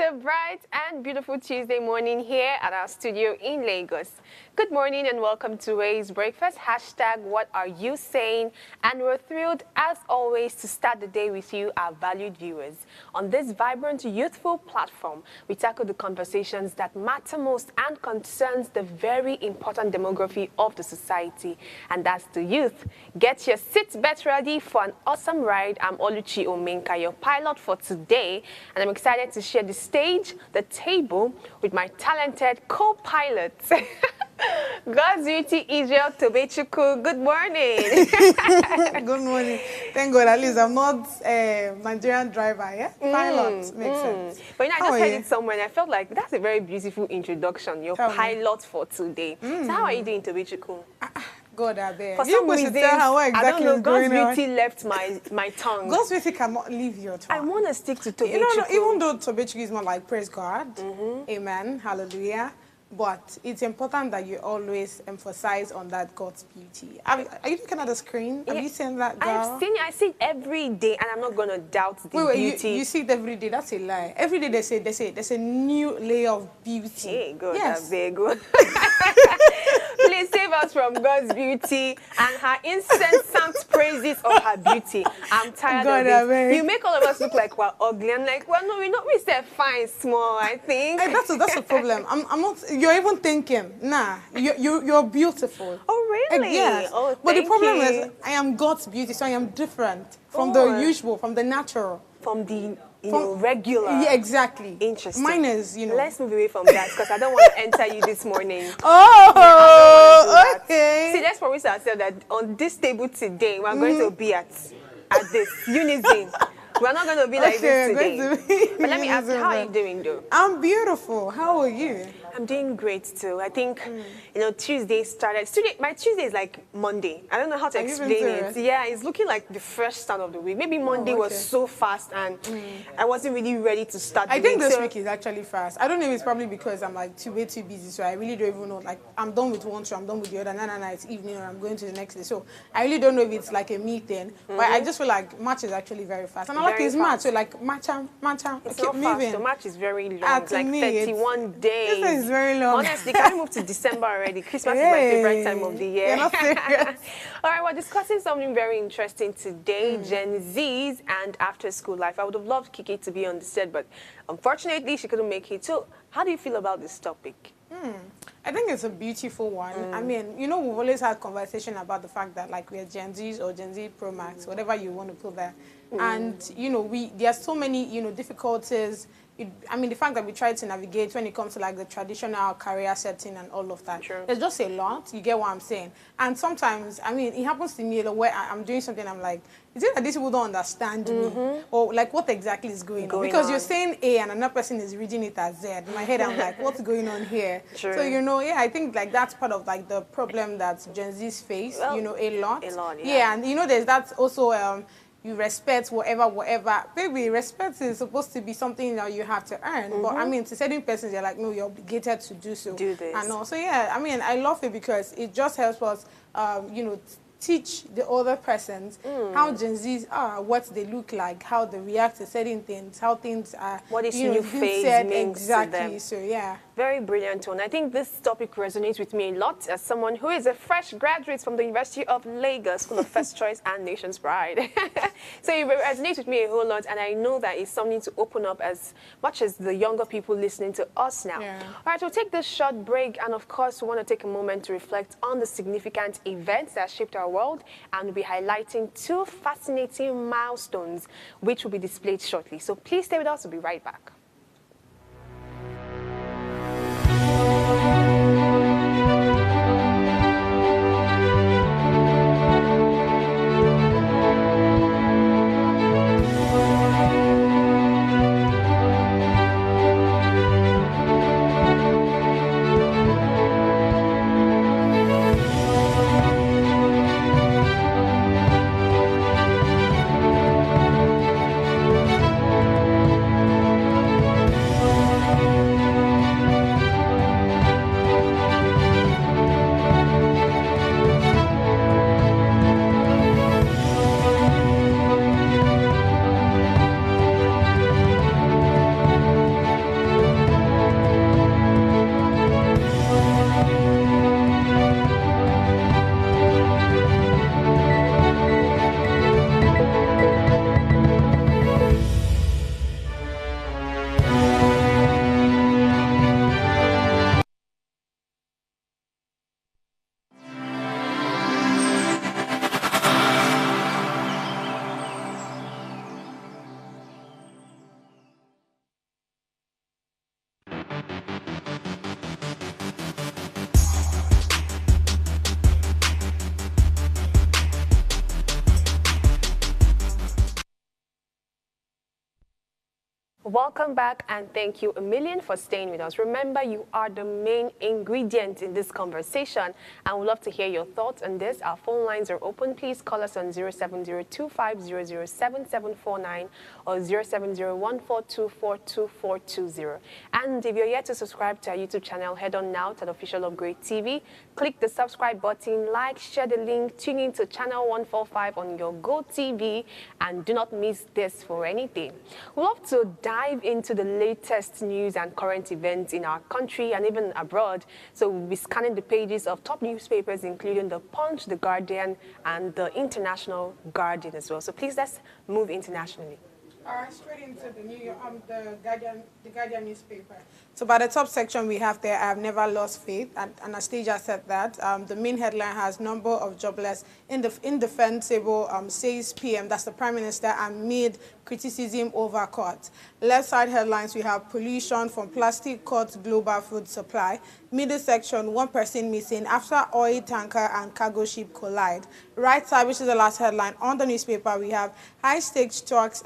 a bright and beautiful Tuesday morning here at our studio in Lagos. Good morning and welcome to Ray's Breakfast. Hashtag what are you saying? And we're thrilled, as always, to start the day with you, our valued viewers. On this vibrant, youthful platform, we tackle the conversations that matter most and concerns the very important demography of the society, and that's the youth. Get your seatbelt ready for an awesome ride. I'm Oluchi Omenka, your pilot for today, and I'm excited to share the stage, the table, with my talented co-pilots. God's beauty, Israel Tobechukwu. Good morning. Good morning. Thank God, at least I'm not a Nigerian driver, yeah? Pilot, makes sense. But you know, I just heard it somewhere and I felt like that's a very beautiful introduction, your pilot for today. So how are you doing, Tobechukwu? God, I beg. For some reason, exactly I don't know, God's beauty left my tongue. God's beauty cannot leave your tongue. I want to stick to Tobechukwu. You know, even though Tobechukwu is more like praise God, amen, hallelujah, but it's important that you always emphasize on that God's beauty. Are you looking at the screen? Have you seen that, girl? I've seen it. I see it every day, and I'm not going to doubt the beauty. You see it every day. That's a lie. Every day they say there's a new layer of beauty. Hey, God, yes. Good. Please save us from God's beauty and her incessant praises of her beauty. I'm tired of it. You make all of us look like we're ugly. I'm like, well, no, we say fine, small, I think. Hey, that's the problem. I'm not. You're even thinking, nah, you're beautiful. Oh, really? Yes. Oh, but the problem is, I am God's beauty, so I am different from the usual, from the natural. From the regular. Yeah, exactly. Interesting. Mine is, Let's move away from that because I don't want to enter you this morning. Oh, okay. See, let's promise ourselves that on this table today, we're going to be at this unison. We're not going to be like this today. But let me ask you, how are you doing, though? I'm beautiful. How are you? I'm doing great, too. I think, Tuesday started. My Tuesday is like Monday. I don't know how to explain it. Yeah, it's looking like the fresh start of the week. Maybe Monday was so fast and I wasn't really ready to start the week. I think this week is actually fast. I don't know if it's probably because I'm like way too busy, so I really don't even know. Like, I'm done with one show, I'm done with the other. No, it's evening or I'm going to the next day. So I really don't know if it's like a me thing. But I just feel like March is actually very fast. And I like this March, so like March, it's keep not moving. Fast. The March is very long, like 31 days. This is very long. Honestly, can we move to December already? Christmas is my favorite time of the year. You're not serious. All right, we're discussing something very interesting today, Gen Zs and after-school life. I would have loved Kiki to be on the set, but unfortunately, she couldn't make it. So how do you feel about this topic? I think it's a beautiful one. I mean, we've always had conversation about the fact that like we're Gen Zs or Gen Z Pro Max, whatever you want to put there. And, there are so many, difficulties. The fact that we try to navigate when it comes to like the traditional career setting and all of that. Sure. There's just a lot. You get what I'm saying? And sometimes, it happens to me where I'm doing something, I'm like, is it that these people don't understand me? Or like what exactly is going on? Because you're saying A and another person is reading it as Z. In my head, I'm like, what's going on here? Sure. So, I think like that's part of like the problem that Gen Zs face, a lot. A lot, yeah. And there's that also, you respect whatever. Baby, respect is supposed to be something that you have to earn. But to certain persons, they're like, no, you're obligated to do so. Do this. And also, I love it because it just helps us, teach the other persons how Gen Zs are, what they look like, how they react to certain things, how things are. What is new phase means exactly. to them. So yeah. Very brilliant one. I think this topic resonates with me a lot as someone who is a fresh graduate from the University of Lagos School of First Choice and Nation's Pride. So it resonates with me a whole lot, and I know that it's something to open up as much as the younger people listening to us now. Yeah. All right, we'll take this short break, and of course, we want to take a moment to reflect on the significant events that shaped our world, and we'll be highlighting two fascinating milestones, which will be displayed shortly. So please stay with us. We'll be right back. Welcome back, and thank you a million for staying with us. Remember, you are the main ingredient in this conversation, and we'd love to hear your thoughts on this. Our phone lines are open. Please call us on 07025007749 or 07014242420. And if you're yet to subscribe to our YouTube channel, head on now to the official Upgrade TV. Click the subscribe button, like, share the link, tune in to channel 145 on your Go TV, and do not miss this for anything. We'd love to dive into the latest news and current events in our country and even abroad. So we'll be scanning the pages of top newspapers, including The Punch, The Guardian, and the International Guardian as well. So please, let's move internationally. All right, straight into the the Guardian newspaper. So by the top section we have there, I have never lost faith, and Anastasia said that. The main headline has number of jobless indefensible, says PM, that's the Prime Minister, amid criticism over court. Left side headlines, we have pollution from plastic cuts global food supply. Middle section, one person missing after oil tanker and cargo ship collide. Right side, which is the last headline on the newspaper, we have high-stakes talks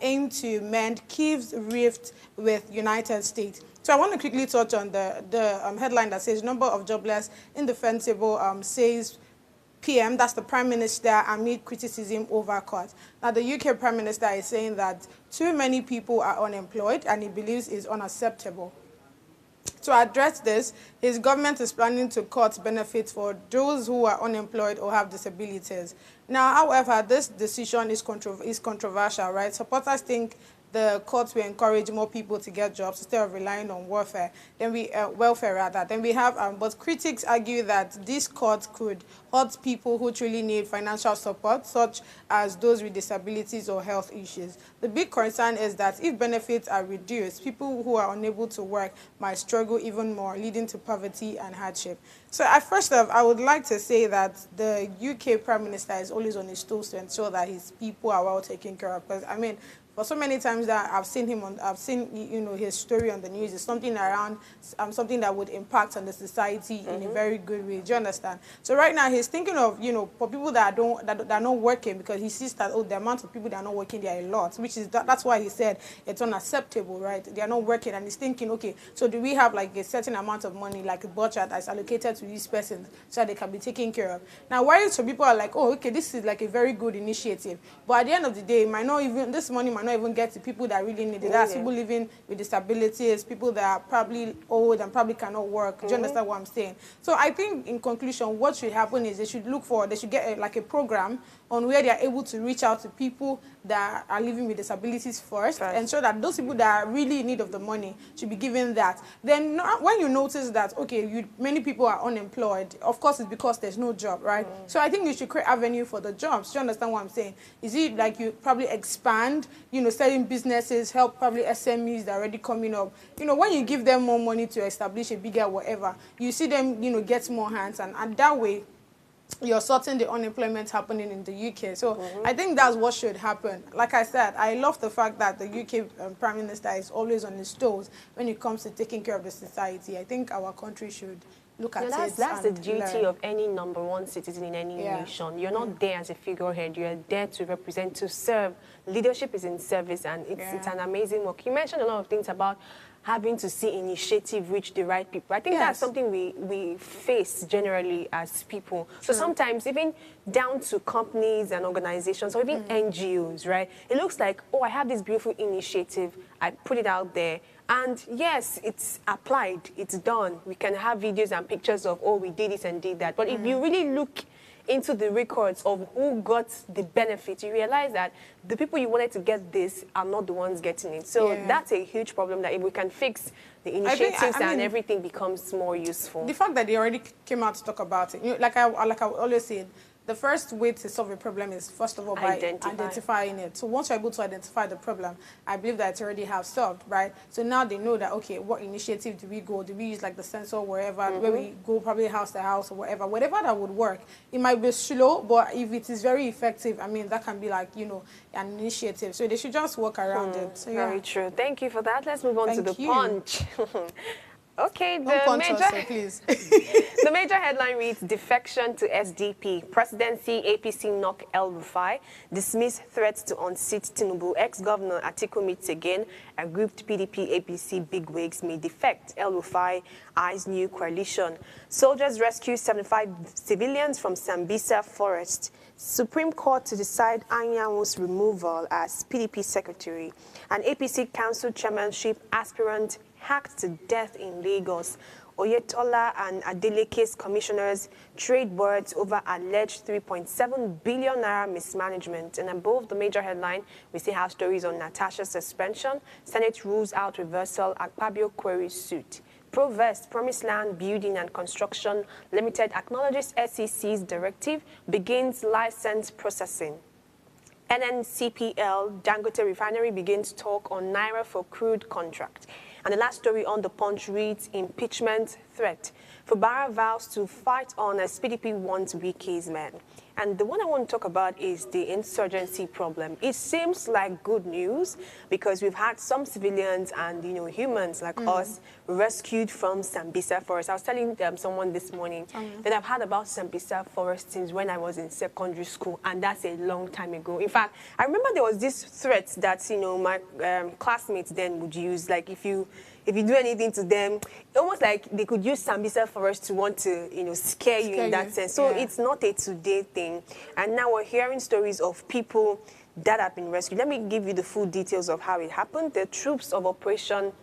aim to mend Kyiv's rift with United States. So I want to quickly touch on the headline that says number of jobless indefensible, says PM, that's the Prime Minister, amid criticism over court. Now, the UK Prime Minister is saying that too many people are unemployed, and he believes is unacceptable. To address this, his government is planning to cut benefits for those who are unemployed or have disabilities. Now, however, this decision is controversial, right? Supporters think the courts will encourage more people to get jobs instead of relying on welfare. Then we have, but critics argue that this court could hurt people who truly need financial support, such as those with disabilities or health issues. The big concern is that if benefits are reduced, people who are unable to work might struggle even more, leading to poverty and hardship. So first off, I would like to say that the UK Prime Minister is always on his toes to ensure that his people are well taken care of. Because, I mean, for so many times that I've seen his story on the news, is something around something that would impact on the society in a very good way. Do you understand? So right now he's thinking of, for people that are not working, because he sees that, the amount of people that are not working, there are a lot, which is that's why he said it's unacceptable, right? They are not working, and he's thinking, okay, so do we have like a certain amount of money, like a budget that's allocated to these persons so that they can be taken care of? Now, why some people are like, oh, okay, this is like a very good initiative, but at the end of the day, this money might not even get to people that really need it. That's people living with disabilities, people that are probably old and probably cannot work. Do you understand what I'm saying? So I think, in conclusion, what should happen is they should get a program on where they are able to reach out to people that are living with disabilities first, ensure that those people that are really in need of the money should be given that. Then when you notice that, okay, many people are unemployed, of course it's because there's no job, right? So I think you should create avenue for the jobs. Do you understand what I'm saying? Is it like you probably expand, certain businesses, help probably SMEs that are already coming up. When you give them more money to establish a bigger whatever, you see them, get more hands, and that way, you're sorting the unemployment happening in the UK. So I think that's what should happen. Like I said, I love the fact that the UK Prime Minister is always on his toes when it comes to taking care of the society. I think our country should look at it. That's the duty of any #1 citizen in any nation. You're not there as a figurehead. You're there to represent, to serve. Leadership is in service, and it's an amazing work. You mentioned a lot of things about having to see initiative reach the right people. I think that's something we face generally as people. So sometimes even down to companies and organizations or even NGOs, right? It looks like, oh, I have this beautiful initiative. I put it out there. And yes, it's applied. It's done. We can have videos and pictures of, oh, we did this and did that. But if you really look into the records of who got the benefit, you realize that the people you wanted to get this are not the ones getting it. So that's a huge problem, that if we can fix the initiatives and everything becomes more useful. The fact that they already came out to talk about it, like I always said, the first way to solve a problem is, first of all, by identifying it. So once you're able to identify the problem, I believe that it's already have solved, right? So now they know that, okay, what initiative do we go? Do we use like the sensor wherever, where we go probably house to house or whatever that would work. It might be slow, but if it is very effective, I mean, that can be like, an initiative. So they should just work around it. So, very true. Thank you for that. Let's move on to the Punch. Okay, Don't the punch us, major, so please. the major headline reads, defection to SDP. Presidency, APC knock El-Rufai. Dismiss threats to unseat Tinubu. Ex-governor Atiku meets again. A grouped PDP, APC bigwigs may defect. El-Rufai eyes new coalition. Soldiers rescue 75 civilians from Sambisa forest. Supreme Court to decide Anyanwu's removal as PDP secretary. An APC council chairmanship aspirant hacked to death in Lagos. Oyetola and Adeleke's commissioners trade words over alleged 3.7 billion naira mismanagement. And above the major headline, we see how stories on Natasha's suspension. Senate rules out reversal. Akpabio queries suit. Provest, Promised Land Building and Construction Limited acknowledges SEC's directive, begins license processing. NNCPL Dangote Refinery begins talk on Naira for crude contract. And the last story on the Punch reads, impeachment threat. Fubara vows to fight on as PDP wants Wike's men. And the one I want to talk about is the insurgency problem. It seems like good news because we've had some civilians and, humans like us rescued from Sambisa Forest. I was telling someone this morning that I've heard about Sambisa Forest since when I was in secondary school, and that's a long time ago. In fact, I remember there was this threat that, my classmates then would use, like if you do anything to them, almost like they could use Sambisa Forest to want to, scare you in that sense. So it's not a today thing. And now we're hearing stories of people that have been rescued. Let me give you the full details of how it happened. The troops of Operation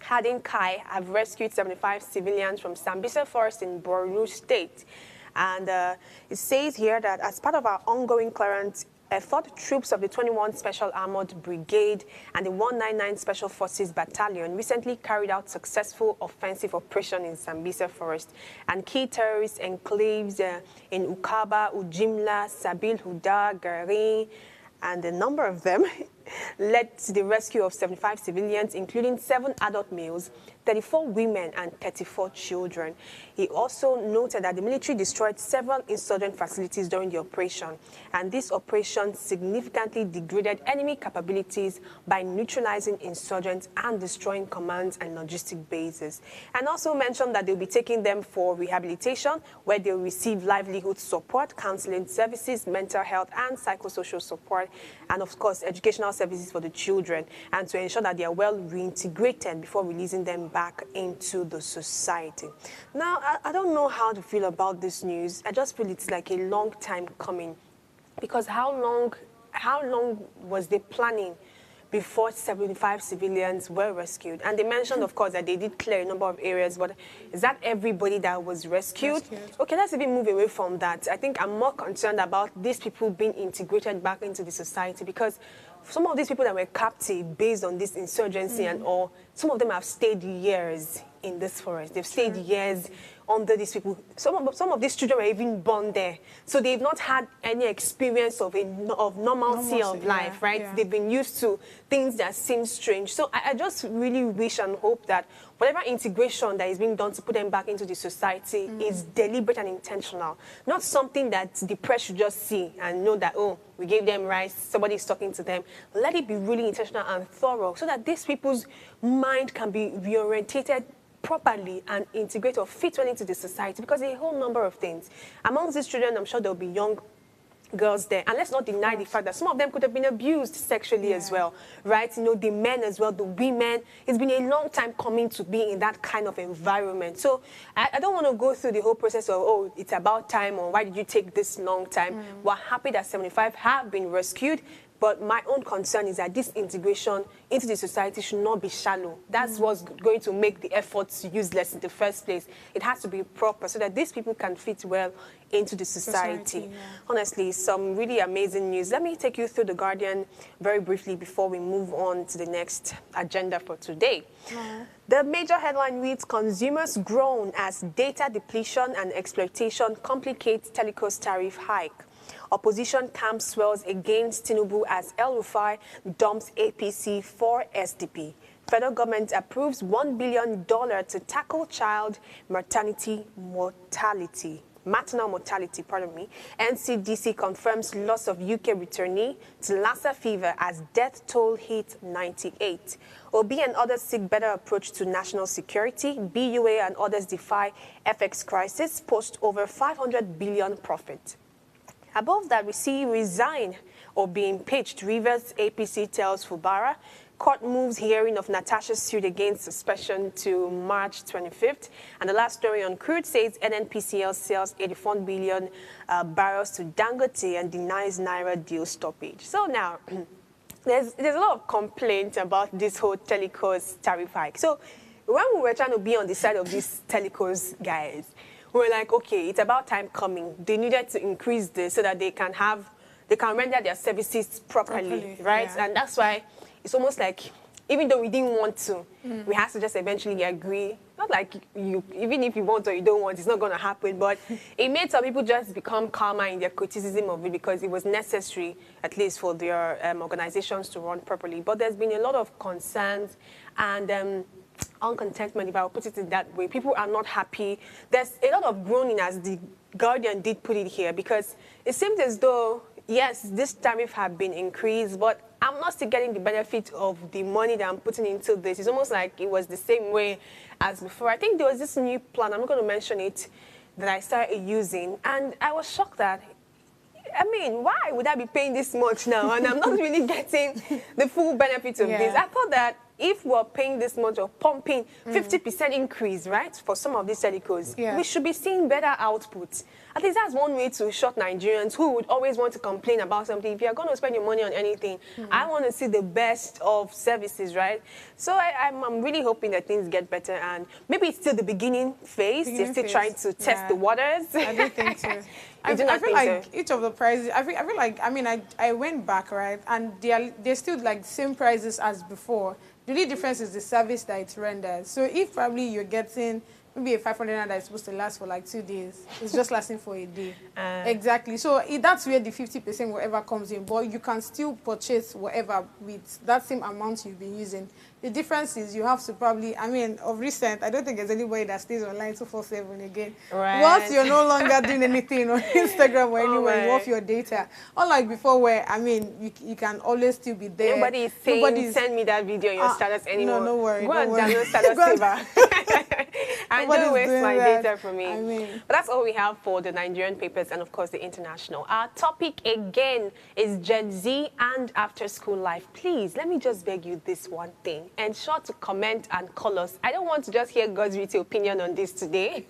Hardin Kai have rescued 75 civilians from Sambisa Forest in Borno State. And it says here that as part of our ongoing clearance effort, troops of the 21 Special Armored Brigade and the 199 Special Forces Battalion recently carried out successful offensive operation in Sambisa Forest and key terrorist enclaves in Ukaba, Ujimla, Sabil Huda, Gari, and a number of them led to the rescue of 75 civilians, including 7 adult males, 34 women, and 34 children. He also noted that the military destroyed several insurgent facilities during the operation, and this operation significantly degraded enemy capabilities by neutralizing insurgents and destroying commands and logistic bases. And also mentioned that they'll be taking them for rehabilitation, where they'll receive livelihood support, counseling services, mental health and psychosocial support, and of course, educational services for the children, and to ensure that they are well reintegrated before releasing them back into the society. Now, I don't know how to feel about this news. I just feel it's like a long time coming, because how long was the planning before 75 civilians were rescued? And they mentioned, of course, that they did clear a number of areas, but is that everybody that was rescued? Okay, let's even move away from that. I think I'm more concerned about these people being integrated back into the society, because some of these people that were captive based on this insurgency and all, some of them have stayed years in this forest. They've stayed years under these people. Some of these children were even born there. So they've not had any experience of normalcy of life, right? Yeah. They've been used to things that seem strange. So I just really wish and hope that whatever integration that is being done to put them back into the society is deliberate and intentional. Not something that the press should just see and know that, oh, we gave them rice, somebody's talking to them. Let it be really intentional and thorough so that these people's mind can be reorientated properly and integrate or fit well into the society, because a whole number of things. Amongst these children, I'm sure there'll be young girls there. And let's not deny the fact that some of them could have been abused sexually as well, right? The men as well, the women. It's been a long time coming to be in that kind of environment. So I don't want to go through the whole process of, oh, it's about time, or why did you take this long time? We're happy that 75 have been rescued. But my own concern is that this integration into the society should not be shallow. That's what's going to make the efforts useless in the first place. It has to be proper so that these people can fit well into the society. Honestly, some really amazing news. Let me take you through The Guardian very briefly before we move on to the next agenda for today. The major headline reads, consumers groan as data depletion and exploitation complicates Teleco's tariff hike. Opposition camp swells against Tinubu as El-Rufai dumps APC for SDP. Federal government approves $1 billion to tackle child maternity mortality. maternal mortality, pardon me, NCDC confirms loss of UK returnee to Lassa fever as death toll hit 98. Obi and others seek better approach to national security. BUA and others defy FX crisis, post over 500 billion profit. Above that, we see resign or be impeached. Rivers APC tells Fubara. Court moves hearing of Natasha's suit against suspension to March 25th. And the last story on crude says NNPCL sells 84 billion barrels to Dangote and denies Naira deal stoppage. So now, there's a lot of complaints about this whole telecos tariff hike. So when we were trying to be on the side of these telecos guys, we were like, okay, it's about time coming. They needed to increase this so that they can render their services properly, right? Yeah. And that's why it's almost like, even though we didn't want to, we have to just eventually agree. Not like even if you want or you don't want, it's not going to happen. But it made some people just become calmer in their criticism of it because it was necessary, at least for their organizations to run properly. But there's been a lot of concerns and uncontentment, if I will put it in that way. People are not happy. There's a lot of groaning, as the Guardian did put it here, because it seems as though, yes, this tariff have been increased, but I'm not still getting the benefit of the money that I'm putting into this. It's almost like it was the same way as before. I think there was this new plan, I'm not going to mention it, that I started using, and I was shocked that, I mean, why would I be paying this much now? And I'm not really getting the full benefit of this. I thought that if we're paying this much or pumping 50% increase, right, for some of these telecos, we should be seeing better output. At least that's one way to short Nigerians who would always want to complain about something. If you're going to spend your money on anything, I want to see the best of services, right? So I'm really hoping that things get better, and maybe it's still the beginning phase. They're still trying to test the waters. I do think so. I feel like each of the prices, I feel like, I mean, I went back, right, and they're still like the same prices as before. The only difference is the service that it renders. So if probably you're getting maybe a 500 naira that is supposed to last for like 2 days, it's just lasting for a day. Exactly. So that's where the 50% whatever comes in. But you can still purchase whatever with that same amount you've been using. The difference is you have to probably, I mean, of recent, I don't think there's anybody that stays online 24/7 again. Right. Once you're no longer doing anything on Instagram or anywhere, you off your data. Unlike before where, I mean, you can always still be there. Nobody is saying, send me that video on your status anymore. No, no worry. Go and download Status Saver. And don't waste my data from me. I mean. But that's all we have for the Nigerian papers and, of course, the international. Our topic, again, is Gen Z and after-school life. Please, let me just beg you this one thing. Ensure to comment and call us. I don't want to just hear God's witty opinion on this today.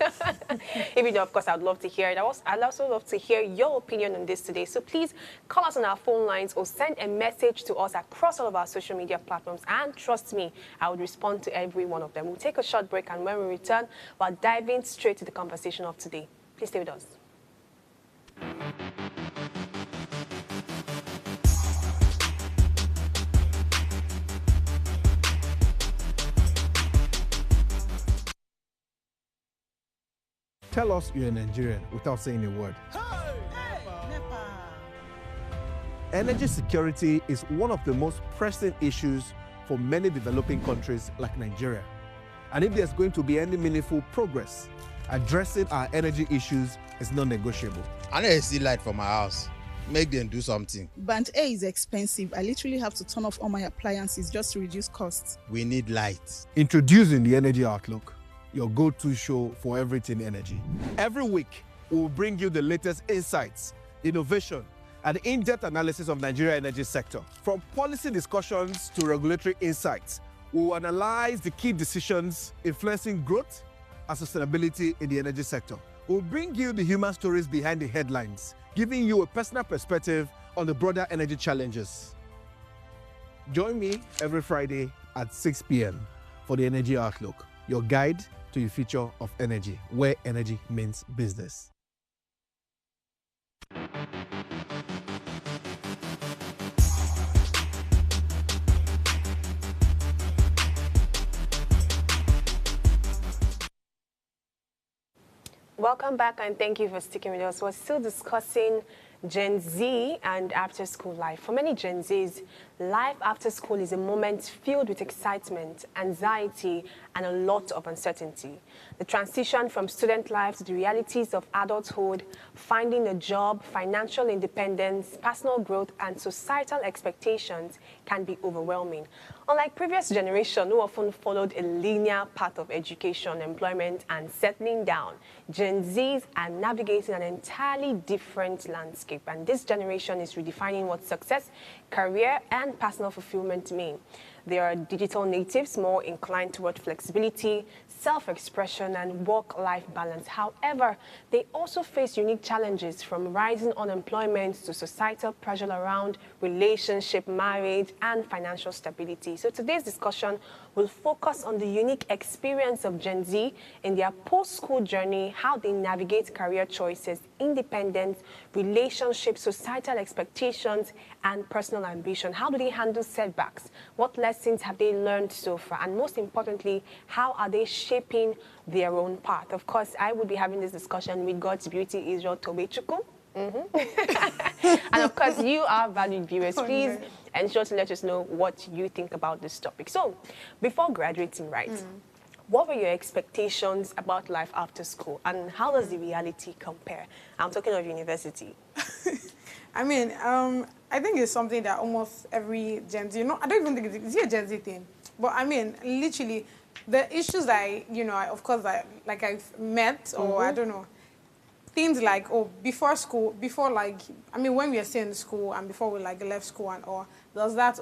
Even though, of course, I'd love to hear it. I'd also love to hear your opinion on this today. So please call us on our phone lines or send a message to us across all of our social media platforms. And trust me, I would respond to every one of them. We'll take a short break, and when we return, we're diving straight to the conversation of today. Please stay with us. Tell us you're a Nigerian without saying a word. Energy security is one of the most pressing issues for many developing countries like Nigeria. And if there's going to be any meaningful progress, addressing our energy issues is non-negotiable. I need to see light from my house. Make them do something. Band A is expensive. I literally have to turn off all my appliances just to reduce costs. We need light. Introducing the Energy Outlook, your go-to show for everything energy. Every week, we'll bring you the latest insights, innovation, and in-depth analysis of Nigeria's energy sector. From policy discussions to regulatory insights, we'll analyze the key decisions influencing growth and sustainability in the energy sector. We'll bring you the human stories behind the headlines, giving you a personal perspective on the broader energy challenges. Join me every Friday at 6 p.m. for the Energy Outlook, your guide to the future of energy, where energy means business. Welcome back, and thank you for sticking with us. We're still discussing Gen Z and after-school life. For many Gen Zs, life after school is a moment filled with excitement, anxiety, and a lot of uncertainty. The transition from student life to the realities of adulthood, finding a job, financial independence, personal growth, and societal expectations can be overwhelming. Unlike previous generation who often followed a linear path of education, employment, and settling down, Gen Zs are navigating an entirely different landscape, and this generation is redefining what success, career, and personal fulfillment mean. They are digital natives, more inclined toward flexibility, self-expression, and work-life balance. However, they also face unique challenges from rising unemployment to societal pressure around relationship, marriage, and financial stability. So today's discussion will focus on the unique experience of Gen Z in their post-school journey, how they navigate career choices, independence, relationships, societal expectations, and personal ambition. How do they handle setbacks? What lessons have they learned so far? And most importantly, how are they shaping their own path? Of course, I will be having this discussion with God's Beauty, Israel Tobechukwu. And of course, you are valued viewers. Please ensure to let us know what you think about this topic. So, before graduating, right, what were your expectations about life after school, and how does the reality compare? I'm talking of university. I mean, I think it's something that almost every Gen Z, I don't even think it's a Gen Z thing, but I mean, literally, the issues of course, like I've met, or I don't know, things like, before school, when we were still in school and before we left school and all, there's that,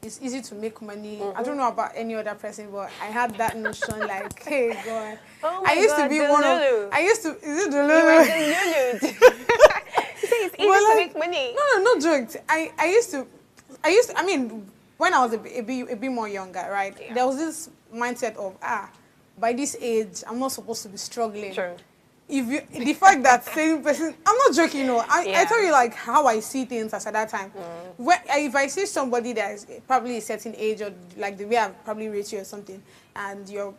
it's easy to make money. I don't know about any other person, but I had that notion like, hey, God. Oh I used to be one of, is it Delulu? You say it's easy to make money. No jokes. I mean, when I was a bit more younger, right, there was this mindset of, by this age, I'm not supposed to be struggling. True. The fact that same person, I'm not joking, I tell you how I see things as at that time. If I see somebody that is probably a certain age, or like the way I've probably raised you or something, and you're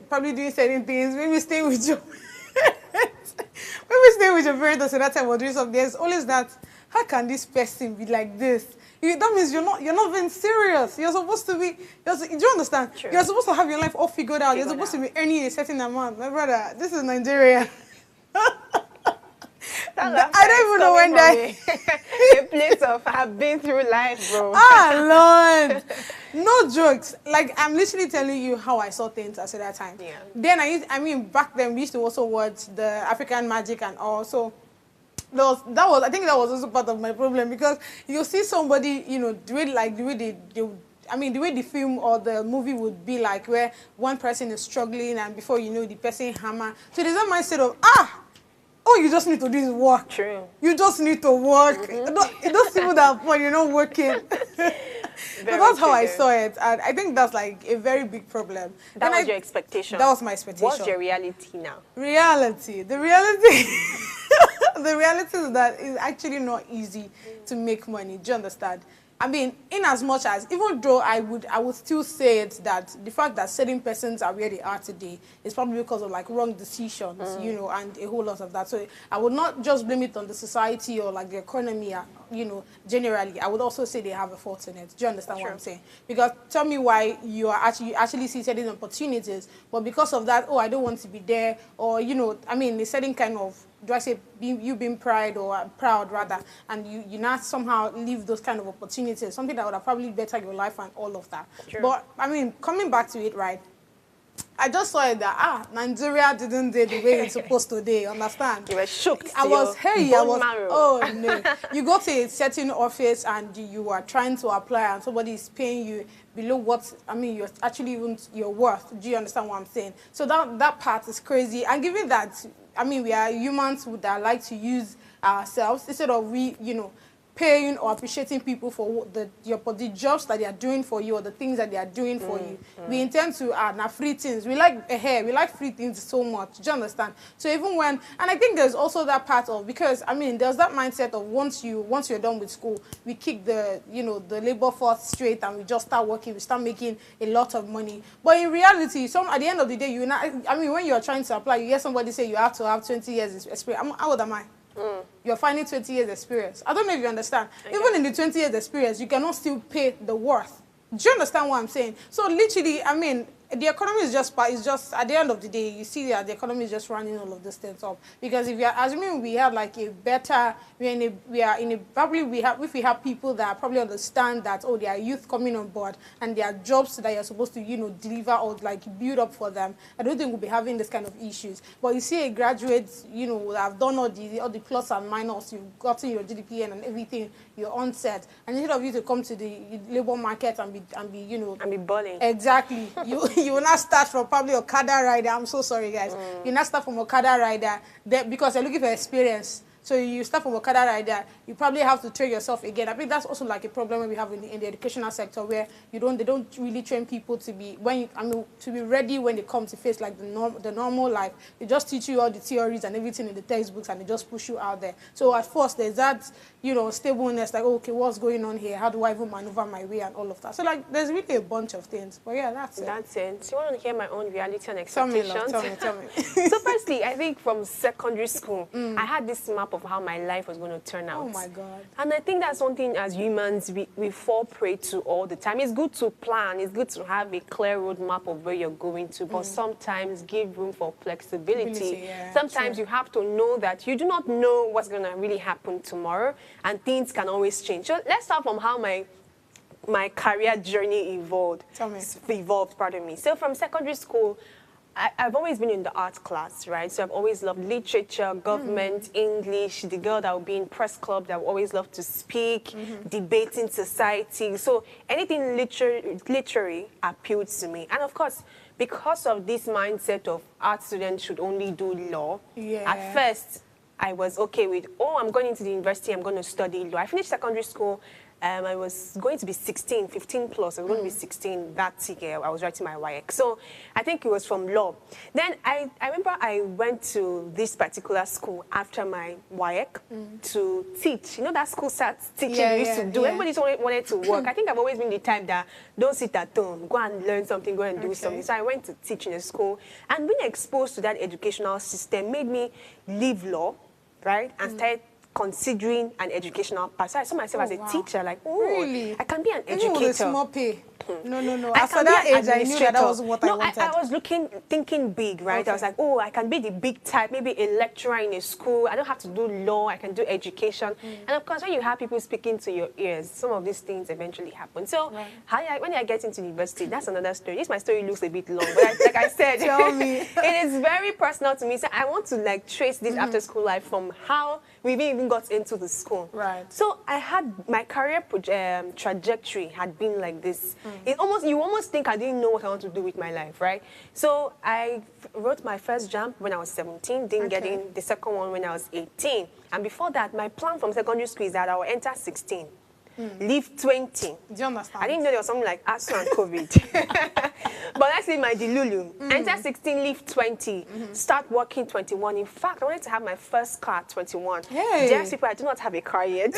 probably doing certain things, maybe staying with your parents at that time or doing something, there's always that, how can this person be like this? That means you're not being serious. You're supposed to be, do you understand? True. You're supposed to have your life all figured out. You're supposed to be earning a certain amount. My brother, this is Nigeria. I don't even know when a place of I've been through life, bro. Lord. No jokes. I'm literally telling you how I saw things at that time. Yeah. Then back then we used to also watch the African Magic and all. So I think that was also part of my problem, because you see somebody, the way the film or the movie would be like, where one person is struggling and before you know, the person hammer. So there's that mindset of, you just need to do is work. True. You just need to work. Those people that are you're not working. So that's how I saw it. And I think that's a very big problem. That was your expectation. That was my expectation. What's your reality now? The reality. The reality is that it's actually not easy to make money. Do you understand? I mean, in as much as, even though I would still say it, that the fact that certain persons are where they are today is probably because of wrong decisions, and a whole lot of that. So I would not just blame it on the society or the economy, generally. I would also say they have a fault in it. Do you understand what I'm saying? Because tell me why you actually see certain opportunities, but because of that, I don't want to be there, or, a certain kind of, do I say you being proud rather, and you not somehow leave those kind of opportunities, something that would have probably bettered your life and all of that. True. But coming back to it, right, I just saw it that Nigeria didn't do the way it's supposed to do, understand? You were shocked. Oh no. You go to a certain office and you are trying to apply and somebody is paying you below what, you're actually even your worth. Do you understand what I'm saying? So that part is crazy. And given that, we are humans that like to use ourselves, instead of paying or appreciating people for the jobs that they are doing for you or the things that they are doing for you. We intend to free things. We like we like free things so much. Do you understand? So even when, and I think there's also that part of, because there's that mindset of once you're done with school, we kick the the labor force straight and we just start working. We start making a lot of money. But in reality, at the end of the day, when you're trying to apply, you hear somebody say you have to have 20 years experience. How old am I? you're finding 20 years experience. I don't know if you understand. Even in the 20 years experience, you cannot still pay the worth. Do you understand what I'm saying? So literally, I mean, the economy is just at the end of the day, you see that the economy is just running all of these things up. Because if you're assuming we have like a better, if we have people that probably understand that, oh, there are youth coming on board and there are jobs that you're supposed to, deliver or like build up for them, I don't think we'll be having this kind of issues. But you see a graduate, that have done all the plus and minus, you've gotten your GDPN and everything, you're on set, and instead of you to come to the labor market and be balling. Exactly. You will not start from probably Okada rider. I'm so sorry, guys. You not start from Okada rider because you're looking for experience. So you start from Okada rider, you probably have to train yourself again. I think that's also like a problem we have in the educational sector, where they don't really train people to be to be ready when they come to face like the normal life. They just teach you all the theories and everything in the textbooks, and they just push you out there. So at first there's that stableness, like, okay, what's going on here? How do I even maneuver my way and all of that? So like there's really a bunch of things. But yeah, that's it. That's it. So you want to hear my own reality and expectations? Tell me. So firstly, I think from secondary school, I had this map of how my life was going to turn out. Oh my God. And I think that's something as humans we fall prey to all the time. It's good to plan. It's good to have a clear roadmap of where you're going to, but sometimes give room for flexibility. Yeah, sometimes you have to know that you do not know what's going to really happen tomorrow, and things can always change. So let's start from how my career journey evolved. Tell me. Pardon me. So from secondary school, I've always been in the art class, right? So I've always loved literature, government, English, the girl that would be in press club that would always love to speak, debating society. So anything literary appealed to me. And of course, because of this mindset of art students should only do law, at first I was okay with, I'm going into the university, I'm going to study law. I finished secondary school. I was going to be 15 plus. I was going to be 16 that year. I was writing my WAEC. So I think it was from law. Then I remember I went to this particular school after my WAEC to teach. You know that school starts teaching you used to do. Everybody wanted to work. I think I've always been the type that don't sit at home. Go and learn something, go and do something. So I went to teach in a school. And being exposed to that educational system made me leave law, right? And started considering an educational path. So I saw myself as a teacher, like, really? I can be an educator. Even with small pay. No. After that age, I knew that wasn't what I wanted. I was thinking big, right? I was like, I can be the big type, maybe a lecturer in a school. I don't have to do law. I can do education. And of course, when you have people speaking to your ears, some of these things eventually happen. So when I get into university, that's another story. This my story looks a bit long, but like I said, tell me. It is very personal to me. So I want to like trace this after school life from how we even got into the school. Right. So I had my career trajectory had been like this. You almost think I didn't know what I want to do with my life, right? So I wrote my first JAMB when I was 17, didn't get in the second one when I was 18. And before that, my plan from secondary school is that I will enter 16, leave 20. Do you understand? I didn't know there was something like ASU and COVID. But let's leave my Delulu. Enter 16, leave 20. Start working 21. In fact, I wanted to have my first car at 21. Hey. Dear people, I do not have a car yet.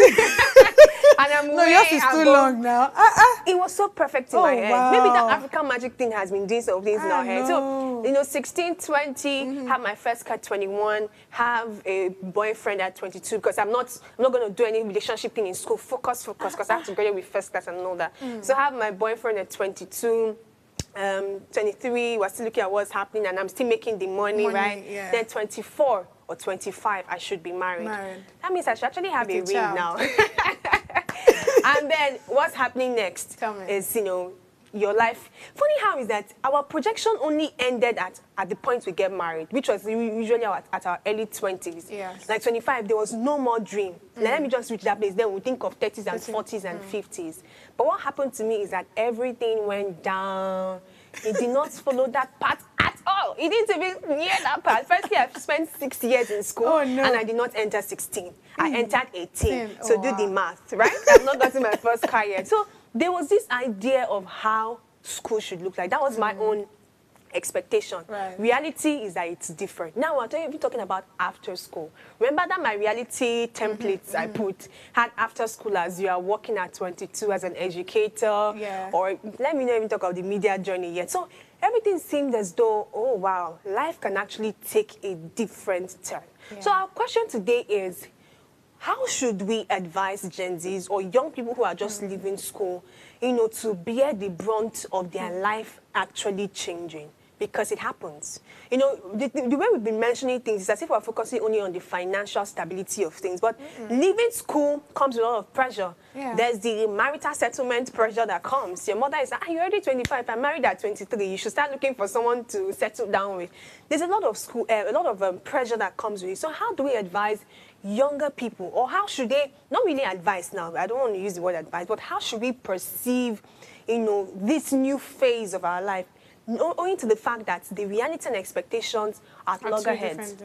And I'm yours is too long now. It was so perfect in my head. Wow. Maybe that African magic thing has been doing some of things in our head. So, 16, 20, have my first car at 21, have a boyfriend at 22, because I'm not going to do any relationship thing in school. Focus, because I have to graduate with first class and all that. So have my boyfriend at 22. 23, we're still looking at what's happening, and I'm still making the money, right? Yeah. Then 24 or 25, I should be married. That means I should actually have a ring now. And then what's happening next is, your life. Funny how is that our projection only ended at the point we get married, which was usually at our early 20s. Yes. Like 25, there was no more dream. Let me just reach that place. Then we'll think of 30s and 40s and 50s. But what happened to me is that everything went down. It did not follow that path at all. It didn't even near that path. Firstly, I've spent 6 years in school, and I did not enter 16. I entered 18. So do the math, right? I've not gotten my first car yet. So there was this idea of how school should look like. That was my own expectation. Right. Reality is that it's different. Now we're talking about after school. Remember that my reality templates I put had after school as you are working at 22 as an educator, or let me not even talk about the media journey yet. So everything seemed as though, oh wow, life can actually take a different turn. So our question today is, How should we advise Gen Zs or young people who are just leaving school, to bear the brunt of their life actually changing? Because it happens. The way we've been mentioning things is as if we're focusing only on the financial stability of things. But leaving school comes with a lot of pressure. Yeah. There's the marital settlement pressure that comes. Your mother is, you're already 25, I'm married at 23. You should start looking for someone to settle down with. There's a lot of pressure that comes with it. So how do we advise younger people, or how should they, not really advise now, I don't want to use the word advice, but how should we perceive, this new phase of our life, owing to the fact that the reality and expectations are at loggerheads?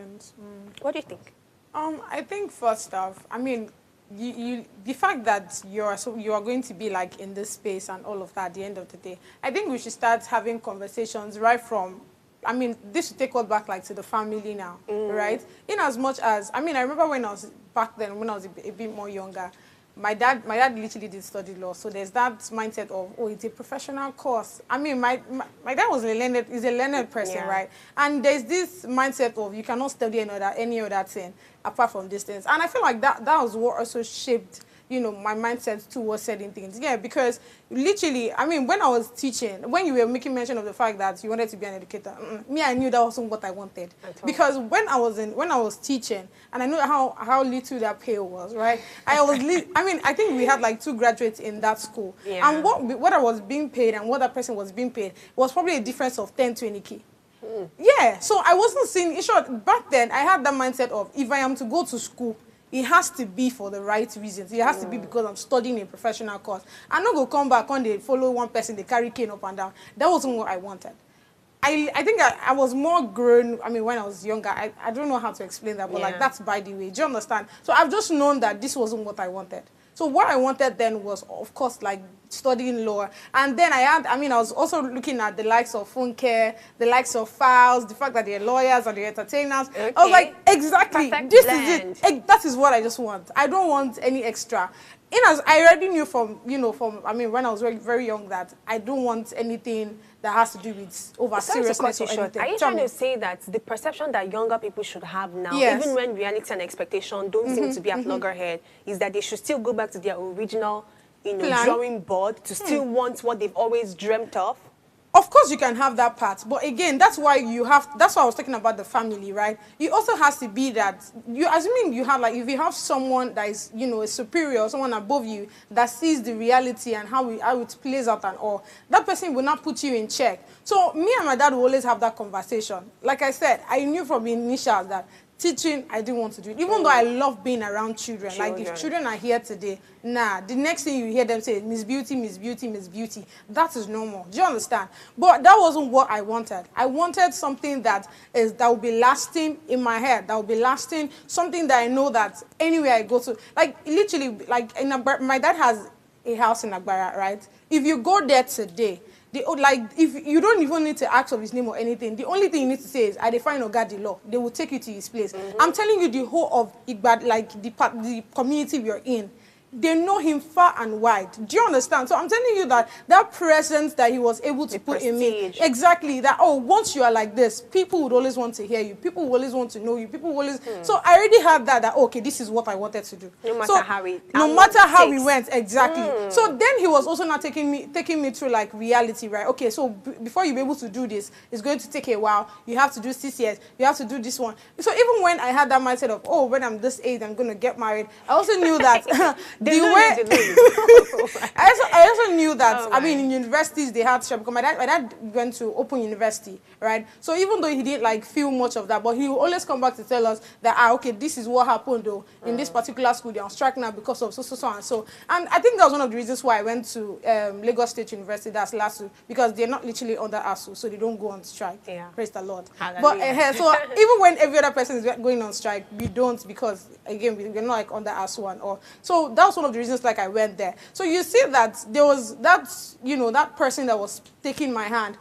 What do you think? I think first off, I mean, the fact that you are going to be like in this space and all of that at the end of the day, I think we should start having conversations right from, I mean, this should take us back like to the family now, right? In as much as, I mean, I remember when I was back then, when I was a bit more younger, my dad literally did study law, so there's that mindset of, oh, it's a professional course. I mean, my dad was is a learned person, right? And there's this mindset of you cannot study any other thing apart from this things. And I feel like that was what also shaped, my mindset towards certain things. Yeah, because literally, I mean, when I was teaching, when you were making mention of the fact that you wanted to be an educator, I knew that wasn't what I wanted. Because when I was teaching, and I knew how little that pay was, right? I think we had like 2 graduates in that school. Yeah. And what I was being paid and what that person was being paid was probably a difference of 10-20K. Yeah, so I wasn't seeing, in short, back then, I had that mindset of, if I am to go to school, it has to be for the right reasons. It has to be because I'm studying a professional course. I'm not going to come back on they follow one person, they carry cane up and down. That wasn't what I wanted. I think I was more grown, I mean, when I was younger. I don't know how to explain that, but like, that's by the way. Do you understand? So I've just known that this wasn't what I wanted. So what I wanted then was, of course, like studying law. And then I was also looking at the likes of Funke, the likes of Files, the fact that they're lawyers and they're entertainers. Okay. I was like, exactly, this is it. That is what I just want. I don't want any extra. I already knew from when I was very, very young that I don't want anything that has to do with over seriousness or anything. Are you trying to say that the perception that younger people should have now, even when reality and expectation don't seem to be at loggerhead, is that they should still go back to their original, drawing board to still want what they've always dreamt of? Of course, you can have that part, but again, that's why I was talking about the family, right? It also has to be that assuming you have, like, if you have someone that is, a superior or someone above you that sees the reality and how it plays out and all, that person will not put you in check. So me and my dad will always have that conversation. Like I said, I knew from the initials that teaching, I didn't want to do it. Even though I love being around children. Like, if children are here today, the next thing you hear them say, Miss Beauty, Miss Beauty, Miss Beauty. That is normal. Do you understand? But that wasn't what I wanted. I wanted something that will be lasting in my head, that will be lasting, something that I know that anywhere I go to, like, literally, like, my dad has a house in Agbara, right? If you go there today, if you don't even need to ask of his name or anything, the only thing you need to say is, I define Ogadi law. They will take you to his place. I'm telling you, the whole of Igbad, like the community we are in, they know him far and wide. Do you understand? So I'm telling you that presence that he was able to put in me, exactly, that, once you are like this, people would always want to hear you. People would always want to know you. People would always... So I already had that, okay, this is what I wanted to do. No matter how we went, exactly. So then he was also not taking me through, like, reality, right? Okay, so before you be able to do this, it's going to take a while. You have to do 6 years. You have to do this one. So even when I had that mindset of, when I'm this age, I'm going to get married, I also knew that... I also knew that, in universities they had shop, because my dad went to Open University, right? So even though he didn't, like, feel much of that, but he would always come back to tell us that, okay, this is what happened, though. In this particular school, they're on strike now because of so and so. And I think that was one of the reasons why I went to Lagos State University, that's LASU, because they're not literally under ASU, so they don't go on strike. Yeah. Praise the Lord. Hallelujah. But so even when every other person is going on strike, we don't, because, again, we're not, like, under ASU and all. So that was one of the reasons, like, I went there. So you see that there was that person that was taking my hand.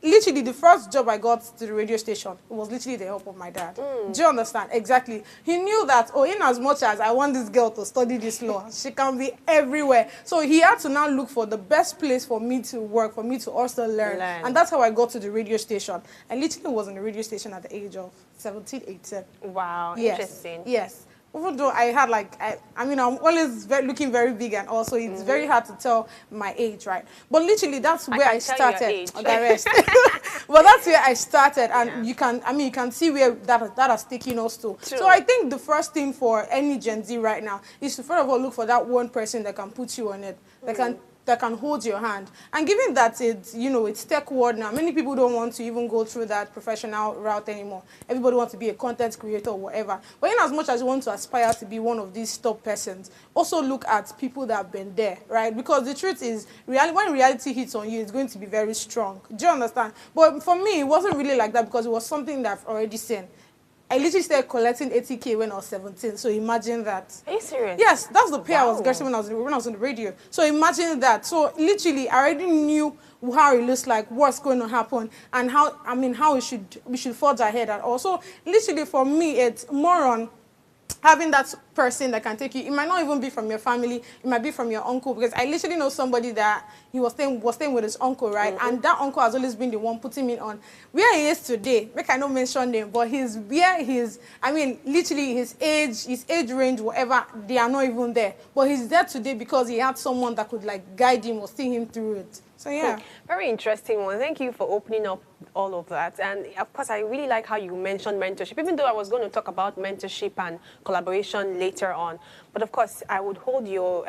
Literally, the first job I got to the radio station, it was literally the help of my dad. Do you understand? Exactly. He knew that, in as much as I want this girl to study this law, she can be everywhere. So he had to now look for the best place for me to work, for me to also learn. And that's how I got to the radio station. I literally was in the radio station at the age of 17, 18. Wow, interesting. Yes. even though I had like, I mean, I'm always looking very big, and also it's very hard to tell my age, right? But literally, that's where I started. Oh, the rest. But that's where I started, and you can see where that has taken us to. True. So I think the first thing for any Gen Z right now is to first of all look for that one person that can put you on it, that can hold your hand. And given that it's, it's tech world now, many people don't want to even go through that professional route anymore. Everybody wants to be a content creator or whatever. But in as much as you want to aspire to be one of these top persons, also look at people that have been there, right? Because the truth is, when reality hits on you, it's going to be very strong. Do you understand? But for me, it wasn't really like that because it was something that I've already seen. I literally started collecting 80K when I was 17, so imagine that. Are you serious? Yes, that's the pay I was getting when I was on the radio. So imagine that. So literally, I already knew how it looks like, what's going to happen, and how we should forge ahead. And also, literally for me, it's more on having that person that can take you. It might not even be from your family. It might be from your uncle, because I literally know somebody that he was staying with his uncle, right? And that uncle has always been the one putting me on where he is today. Make I not mention him, but literally his age range, whatever, they are not even there. But he's there today because he had someone that could like guide him or see him through it. So yeah. Very interesting one. Thank you for opening up all of that. And of course, I really like how you mentioned mentorship, even though I was going to talk about mentorship and collaboration later on. But of course, I would hold your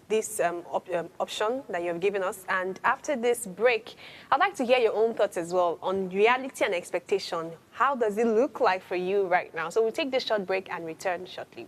this option that you've given us. And after this break, I'd like to hear your own thoughts as well on reality and expectation. How does it look like for you right now? So we'll take this short break and return shortly.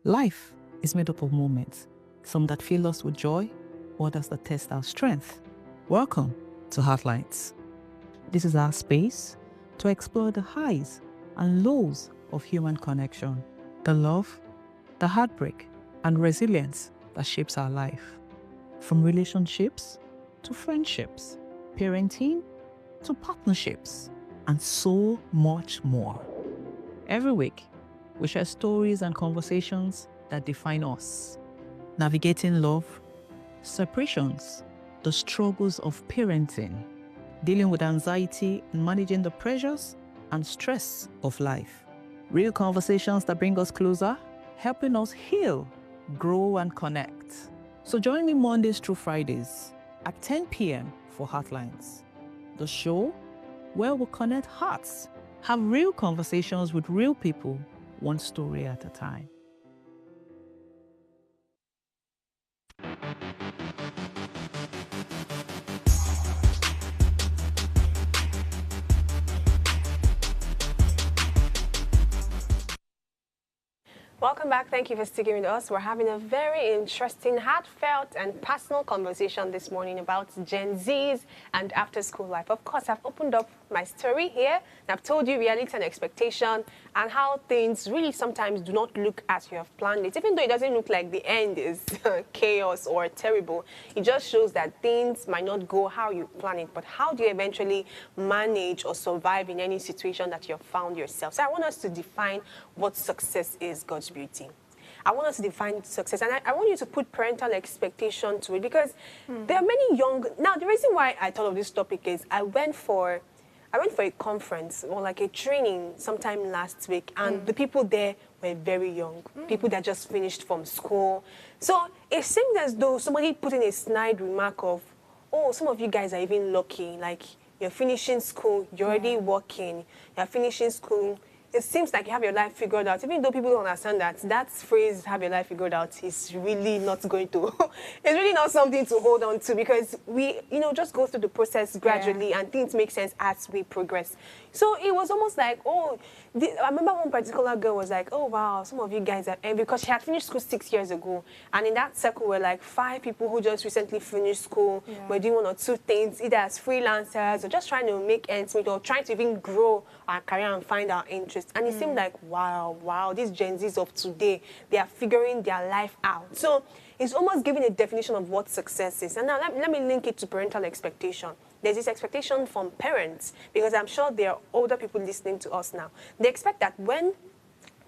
Life is made up of moments, some that fill us with joy, others that test our strength. Welcome to Heartlines. This is our space to explore the highs and lows of human connection, the love, the heartbreak, and resilience that shapes our life. From relationships to friendships, parenting to partnerships, and so much more. Every week, we share stories and conversations that define us, navigating love, separations, the struggles of parenting, dealing with anxiety and managing the pressures and stress of life. Real conversations that bring us closer, helping us heal, grow, and connect. So join me Mondays through Fridays at 10 p.m. for Heartlines, the show where we'll connect hearts, have real conversations with real people, one story at a time. Welcome back. Thank you for sticking with us. We're having a very interesting, heartfelt, and personal conversation this morning about Gen Zs and after-school life. Of course, I've opened up my story here, and I've told you reality and expectation and how things really sometimes do not look as you have planned it. Even though it doesn't look like the end is chaos or terrible, it just shows that things might not go how you plan it, but how do you eventually manage or survive in any situation that you've found yourself. So I want us to define what success is, God's beauty. I want us to define success, and I want you to put parental expectation to it, because there are many young... Now, the reason why I thought of this topic is I went for a conference or like a training sometime last week, and the people there were very young, people that just finished from school. So it seemed as though somebody put in a snide remark of, oh, some of you guys are even lucky, like you're finishing school, you're already working, you're finishing school. It seems like you have your life figured out, even though people don't understand that phrase, have your life figured out, is really not going to, it's really not something to hold on to, because we, just go through the process gradually and things make sense as we progress. So it was almost like, I remember one particular girl was like, oh, wow, some of you guys are, and because she had finished school 6 years ago, and in that circle were like 5 people who just recently finished school, were doing 1 or 2 things, either as freelancers or just trying to make ends meet or trying to even grow our career and find our interest. And it seemed like, wow, these Gen Zs of today, they are figuring their life out. So it's almost giving a definition of what success is. And now let me link it to parental expectation. There's this expectation from parents, because I'm sure there are older people listening to us now. They expect that when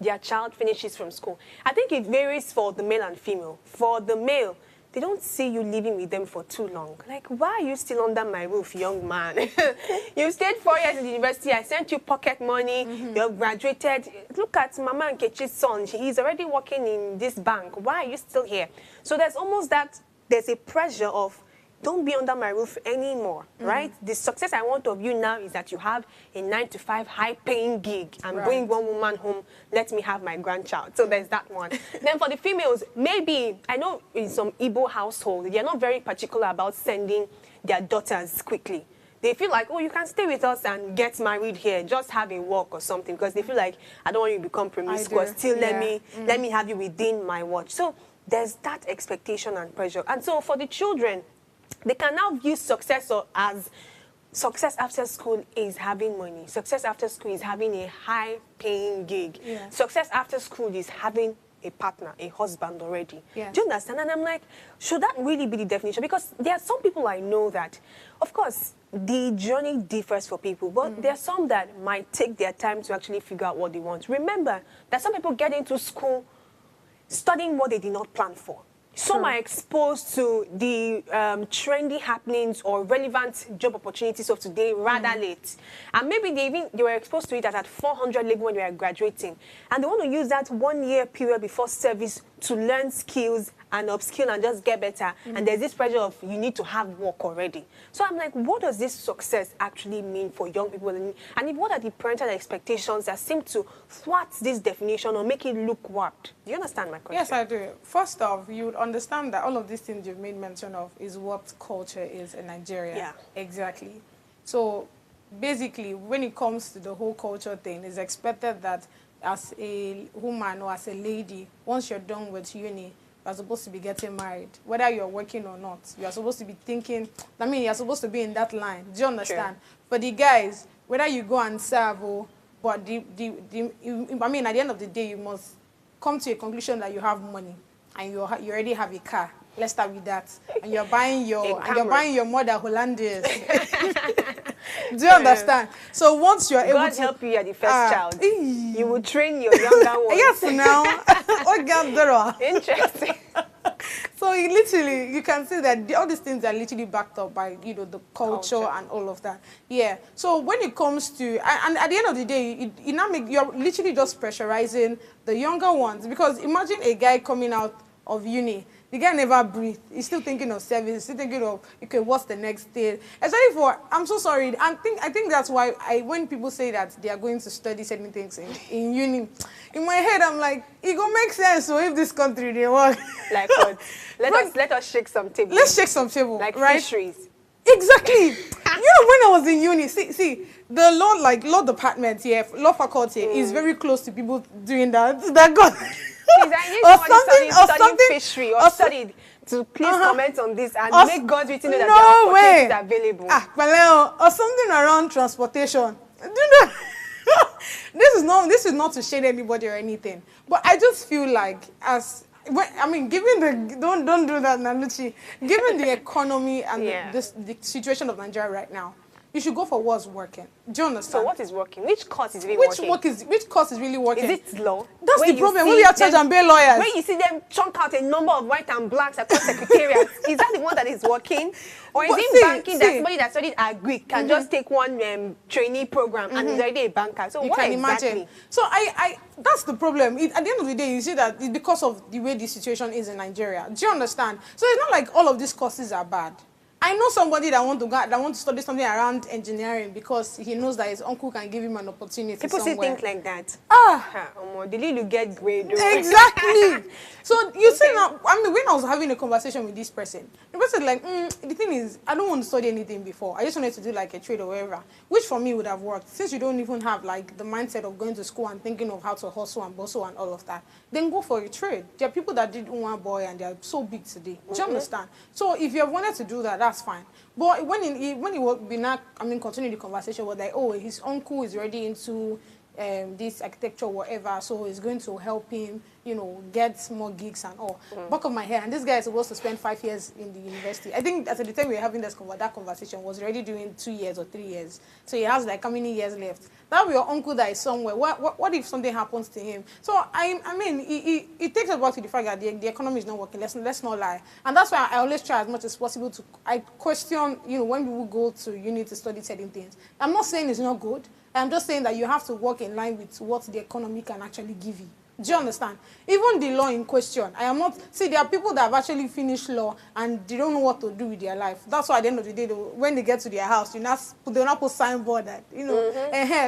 their child finishes from school. I think it varies for the male and female. For the male, they don't see you living with them for too long. Like, why are you still under my roof, young man? You stayed 4 years in the university. I sent you pocket money. You graduated. Look at Mama Nkechi's son. He's already working in this bank. Why are you still here? So there's almost that, there's a pressure of, don't be under my roof anymore, right? The success I want of you now is that you have a 9-to-5 high-paying gig and bring one woman home, let me have my grandchild. So there's that one. Then for the females, maybe, I know in some Igbo households, they're not very particular about sending their daughters quickly. They feel like, oh, you can stay with us and get married here, just have a walk or something, because they feel like, I don't want you to become promiscuous, still let me have you within my watch. So there's that expectation and pressure. And so for the children, they can now view success as success after school is having money. Success after school is having a high-paying gig. Yeah. Success after school is having a partner, a husband already. Yeah. Do you understand? And I'm like, should that really be the definition? Because there are some people I know that, of course, the journey differs for people, but there are some that might take their time to actually figure out what they want. Remember that some people get into school studying what they did not plan for. Some are exposed to the trendy happenings or relevant job opportunities of today rather late. And maybe they were exposed to it at 400 level when they were graduating. And they want to use that 1 year period before service to learn skills and upskill and just get better. And there's this pressure of you need to have work already. So I'm like, what does this success actually mean for young people? And what are the parental expectations that seem to thwart this definition or make it look warped? Do you understand my question? Yes, I do. First off, you would understand that all of these things you've made mention of is what culture is in Nigeria. Yeah. Exactly. So basically, when it comes to the whole culture thing, it's expected that as a woman or as a lady, once you're done with uni, you're supposed to be getting married. Whether you're working or not, you're supposed to be thinking, I mean, you're supposed to be in that line. Do you understand? For the guys, whether you go and serve or, but I mean, at the end of the day, you must come to a conclusion that you have money and you already have a car. Let's start with that. And you're buying your mother Hollandaise. Do you understand? So once you're able to... God help you, you're the first child. You will train your younger ones. Yes, now. Interesting. So literally, you can see that all these things are literally backed up by, you know, the culture and all of that. Yeah. So when it comes to... And at the end of the day, you're literally just pressurizing the younger ones. Because imagine a guy coming out of uni. The guy never breathed. He's still thinking of service. He's still thinking of, okay, what's the next day? Especially for, I'm so sorry. I think that's why when people say that they are going to study certain things in uni, in my head, I'm like, it gonna make sense. So if this country, they work. Like what? Let us shake some table. Let's shake some table. Like right? fisheries. Exactly. You know, when I was in uni, see, the law department here, law faculty is very close to people doing that. Studied fishery or studied to please comment on this and make God's written know that there are opportunities available. Or something around transportation. Do you know? This is not to shade anybody or anything, but I just feel like given the don't do that, Nanuchi. Given the economy and the situation of Nigeria right now, you should go for what's working. Do you understand? So what is working? Which course is really working? Which course is really working? Is it law? That's the problem. When we are charge and bail lawyers. When you see them chunk out a number of white and blacks across secretariats, is that the one that is working? Or is it banking that somebody that studied agri can just take one trainee program and is already a banker? So what exactly? Imagine. So that's the problem. At the end of the day, you see that it's because of the way the situation is in Nigeria. Do you understand? So it's not like all of these courses are bad. I know somebody that want to study something around engineering because he knows that his uncle can give him an opportunity. People somewhere. still think like that. The little get grade. Exactly. So you see now, I mean, when I was having a conversation with this person, the person like, the thing is, I don't want to study anything before. I just wanted to do like a trade or whatever, which for me would have worked. Since you don't even have like the mindset of going to school and thinking of how to hustle and bustle and all of that, then go for a trade. There are people that did one boy and they are so big today. Do you understand? So if you have wanted to do that, that's fine. But when he continue the conversation was like, oh, his uncle is already into this architecture, whatever. So it's going to help him, get more gigs and all. Back of my head, and this guy is supposed to spend 5 years in the university. I think at the time we were having that conversation was already doing 2 years or 3 years. So he has like how many years left? That would be your uncle that is somewhere. What if something happens to him? So I mean, it takes us back to the fact that the economy is not working. Let's not lie. And that's why I always try as much as possible I question, when people go to uni to study certain things. I'm not saying it's not good. I'm just saying that you have to work in line with what the economy can actually give you. Do you understand? Even the law in question, I am not... See, there are people that have actually finished law and they don't know what to do with their life. That's why at the end of the day, when they get to their house, they'll not put signboard that,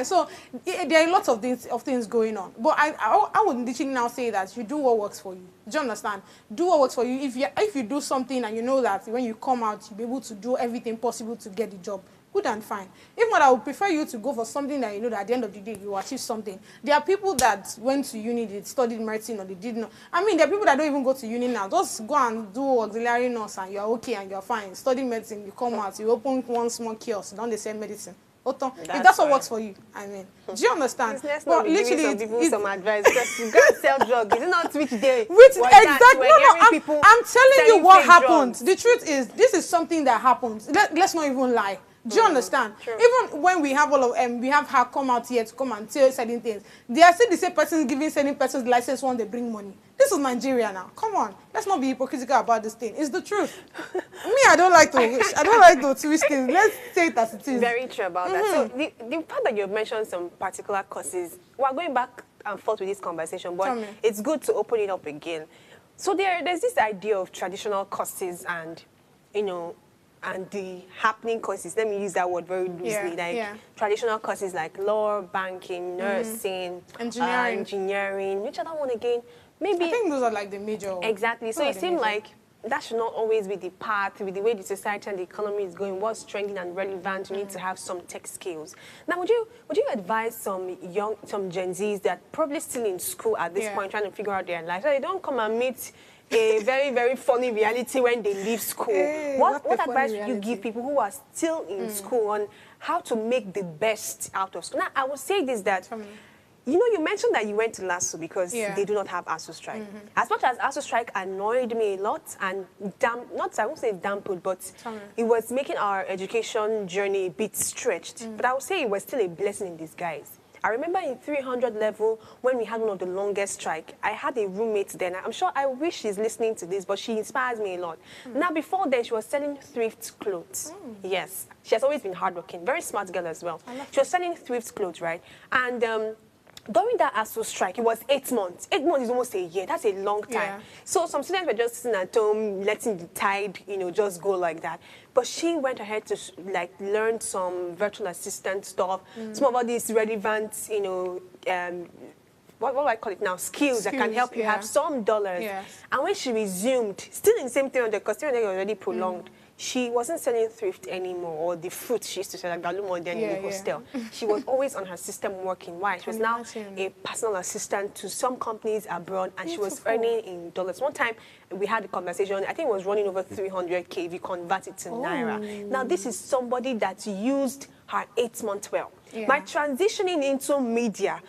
So there are lots of things going on. But I would literally now say that you do what works for you. Do you understand? Do what works for you. If you do something and you know that when you come out, you'll be able to do everything possible to get the job, good and fine. If not, I would prefer you to go for something that you know that at the end of the day you will achieve something. There are people that went to uni, they studied medicine or they did not. I mean, there are people that don't even go to uni now. Just go and do auxiliary nurse and you're okay and you're fine. Study medicine, you come out, you open one small kiosk, don't they sell medicine? If that's what works for you, I mean. Do you understand? Well, literally, some people some advice because you go and sell drugs. Is it not which day? Exactly. No, I'm telling you what happened. The truth is, this is something that happens. Let's not even lie. Do you understand? True. Even when we have we have her come out here to come and tell certain things, they are still the same person giving certain persons license when they bring money. This is Nigeria now. Come on, let's not be hypocritical about this thing. It's the truth. Me, I don't like to twist things. Let's say it as it is. Very true about that. So the fact that you've mentioned some particular causes, we're going back and forth with this conversation, but it's good to open it up again. So there's this idea of traditional causes and and the happening courses, let me use that word very loosely, traditional courses like law, banking, nursing, engineering, which other one again? Maybe. I think those are like the major. Exactly. So it seems like that should not always be the path with the way the society and the economy is going. What's trending and relevant, you need to have some tech skills. Now, would you advise some Gen Zs that probably still in school at this point trying to figure out their life, so they don't come and meet a very, very funny reality when they leave school? What advice would you give people who are still in school on how to make the best out of school? Now, I would say this, that, you mentioned that you went to LASU because they do not have ASU strike. As much as ASU strike annoyed me a lot and I won't say dampened, but it was making our education journey a bit stretched. But I would say it was still a blessing in disguise. I remember in 300 level, when we had one of the longest strike, I had a roommate then. I'm sure, I wish she's listening to this, but she inspires me a lot. Now, before then, she was selling thrift clothes. Yes. She has always been hardworking. Very smart girl as well. She was selling thrift clothes, right? And during that ASU strike, it was 8 months. 8 months is almost a year. That's a long time. So some students were just sitting at home, letting the tide, just go like that. But she went ahead to learn some virtual assistant stuff, some of all these relevant, what do I call it now? Skills that can help you have some dollars. And when she resumed, still in the same 300, because 300 already prolonged, she wasn't selling thrift anymore, or the fruit she used to sell like Galumo then in the hostel. She was always on her system working. Why? She was now a personal assistant to some companies abroad, and she was earning in dollars. One time, we had a conversation, I think it was running over 300K if you convert it to Naira. Now, this is somebody that used her 8 months well. By transitioning into media,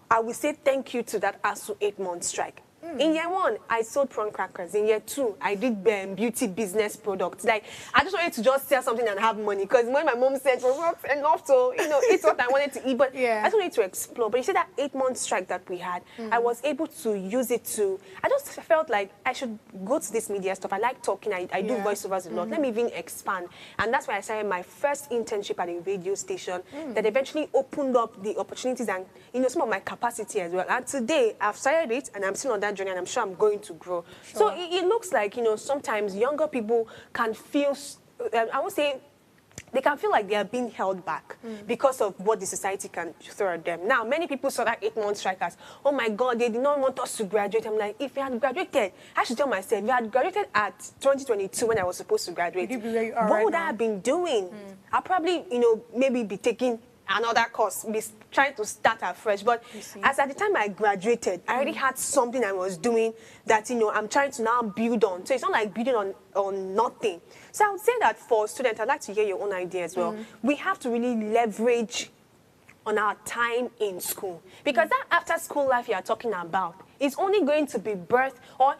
I will say thank you to that ASU 8-month strike. In year 1, I sold prawn crackers. In year 2, I did beauty business products. Like, I just wanted to just sell something and have money. Because when my mom said, well, not enough to, eat what I wanted to eat. But I just wanted to explore. But you see that 8-month strike that we had, I was able to use it to, I just felt like I should go to this media stuff. I like talking. I do voiceovers a lot. Let me even expand. And that's why I started my first internship at a radio station that eventually opened up the opportunities and, some of my capacity as well. And today, I've started it, and I'm still on that journey, and I'm sure I'm going to grow. So it looks like, sometimes younger people can feel, I would say, they can feel like they are being held back because of what the society can throw at them. Now, many people saw that 8-month strike as, oh my God, they did not want us to graduate. I'm like, if you had graduated, I should tell myself, if you had graduated at 2022 when I was supposed to graduate, what would I have been doing? I'll probably, maybe be taking another course, be trying to start afresh. But as at the time I graduated, I already had something I was doing that, I'm trying to now build on. So it's not like building on nothing. So I would say that for students, I'd like to hear your own idea as well. We have to really leverage on our time in school. Because that after school life you are talking about is only going to be birth, or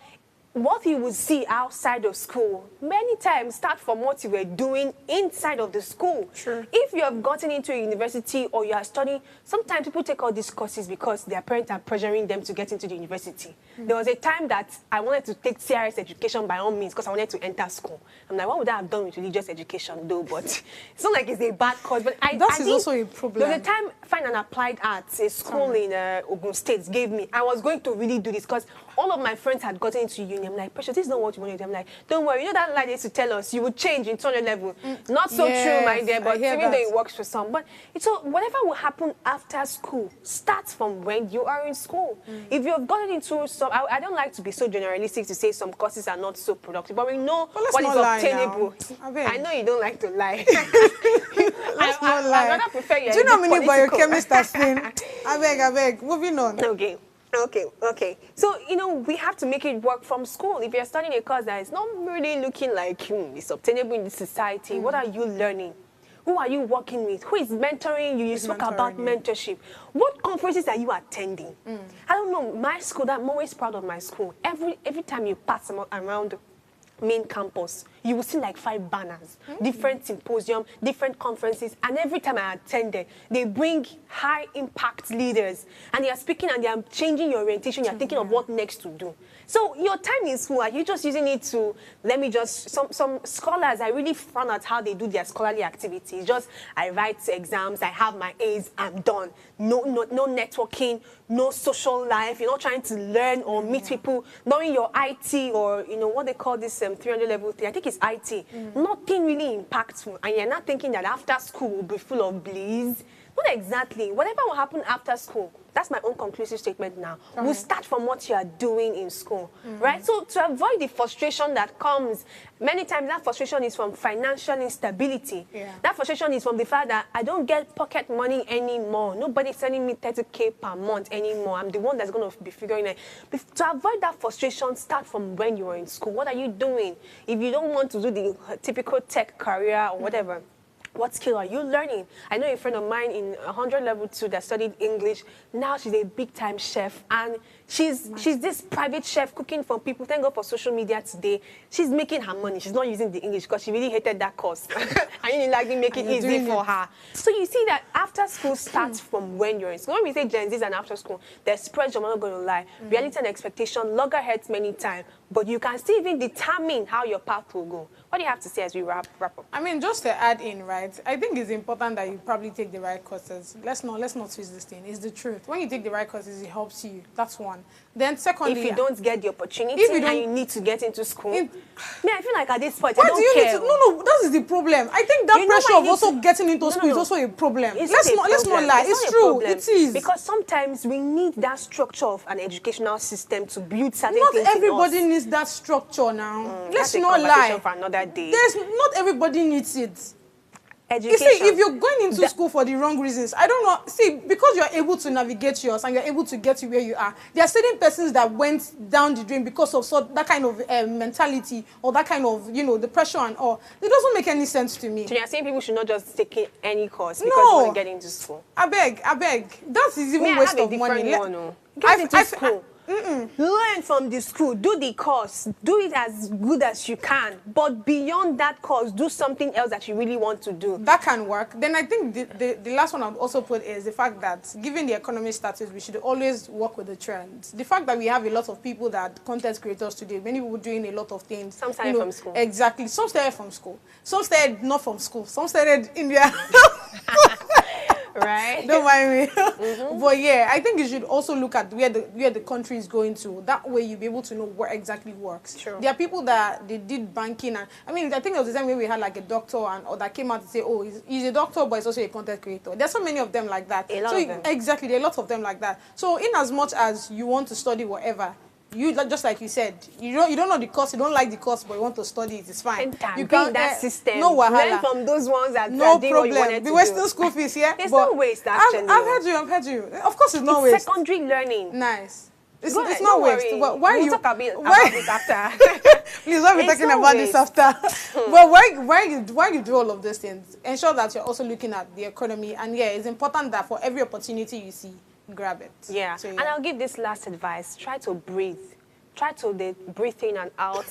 what you will see outside of school many times start from what you were doing inside of the school. Sure. If you have gotten into a university or you are studying, sometimes people take all these courses because their parents are pressuring them to get into the university. There was a time that I wanted to take CRS education by all means because I wanted to enter school. I'm like, what would I have done with religious education though? But it's not like it's a bad course. But I That is think also a problem. there was a time Fine and Applied Arts, a school in Ogun State gave me. I was going to really do this because all of my friends had gotten into uni. I'm like, Precious, this is not what you want to do. I'm like, don't worry. You know that lie they used to tell us, you would change in 200 level. Not so true, my dear, but even though it works for some. But it's so whatever will happen after school starts from when you are in school. If you have gotten into some, I don't like to be so generalistic to say some courses are not so productive, but we know what is obtainable. I know you don't like to lie. Let's not lie. I rather prefer you. Do you know how many biochemists have seen? I beg. Moving on. Okay. So, we have to make it work from school. If you're studying a course that is not really looking like it's obtainable in this society, what are you learning? Who are you working with? Who is mentoring you? You spoke about mentorship. What conferences are you attending? I don't know. My school, I'm always proud of my school. Every time you pass around main campus, you will see like 5 banners, different symposium, different conferences, and every time I attended, they bring high impact leaders, and they are speaking and they are changing your orientation. You're thinking of what next to do. So your time in school, are you just using it to, some scholars, I really frown at how they do their scholarly activities. Just, I write exams, I have my A's, I'm done. No networking, no social life. You're not trying to learn or meet people, knowing your IT or, what they call this 300 level 3. I think it's IT. Nothing really impactful. And you're not thinking that after school will be full of bliss. Not exactly. Whatever will happen after school, that's my own conclusive statement now. We'll start from what you are doing in school, right? So to avoid the frustration that comes, many times that frustration is from financial instability. That frustration is from the fact that I don't get pocket money anymore. Nobody's sending me 30K per month anymore. I'm the one that's going to be figuring it. To avoid that frustration, start from when you are in school. What are you doing? If you don't want to do the typical tech career or whatever, what skill are you learning? I know a friend of mine in 100 level 2 that studied English. Now she's a big-time chef, and she's this private chef cooking for people. Thank God for social media today. She's making her money. She's not using the English because she really hated that course. And you like to make it easy for her. So you see that after school starts from when you're in school. When we say Gen Zs and after school, there's pressure, I'm not going to lie. Reality and expectation, loggerheads many times. But you can still even determine how your path will go. What do you have to say as we wrap up? I mean, just to add in, right? I think it's important that you probably take the right courses. Let's not twist this thing. It's the truth. When you take the right courses, it helps you. That's one. Then secondly, if you don't get the opportunity and you need to get into school, I feel like at this point, I don't care. No, that is the problem. I think that pressure of also getting into school is also a problem. Let's not lie. It's true. It is. Because sometimes we need that structure of an educational system to build certain things. Not everybody needs that structure now. Let's not lie. For another day. Not everybody needs it. Education. You see, if you're going into school for the wrong reasons, I don't know. See, because you're able to navigate yours and you're able to get to where you are, there are certain persons that went down the drain because of that kind of mentality or that kind of, the pressure and all. It doesn't make any sense to me. So you're saying people should not just take any course because you want to get into school? I beg. That is even waste of money. Get into school. Learn from the school, do the course, do it as good as you can, but beyond that course, do something else that you really want to do. That can work. Then I think the last one I would also put is the fact that given the economic status, we should always work with the trends. The fact that we have a lot of people that content creators today, many people doing a lot of things. Some started from school. Exactly. Some started from school. Some started not from school. Some started in their... Right? Don't mind me. But yeah, I think you should also look at where the country is going to. That way you'll be able to know what exactly works. True. There are people that they did banking, and I think there was a time where we had like a doctor or that came out to say, oh, he's a doctor, but he's also a content creator. There's so many of them like that. A lot of them. Exactly, there are lots of them like that. So in as much as you want to study whatever, you just like you said, you don't know the course, you don't like the course, but you want to study it. It's fine. You can't that system. No wahala. Learn from those ones that no did problem. what you wanted Be to wasting do. school fees, yeah. It's not waste actually. I've heard you. Of course, it's not waste. Secondary learning. Nice. It's Go ahead, not don't waste. worry. But why We'll you talk about this after. Please, we'll be It's talking not about waste. this after. But why you do all of those things, ensure that you're also looking at the economy. And yeah, it's important that for every opportunity you see, grab it. Yeah. So, And I'll give this last advice. Try to breathe. Try to breathe in and out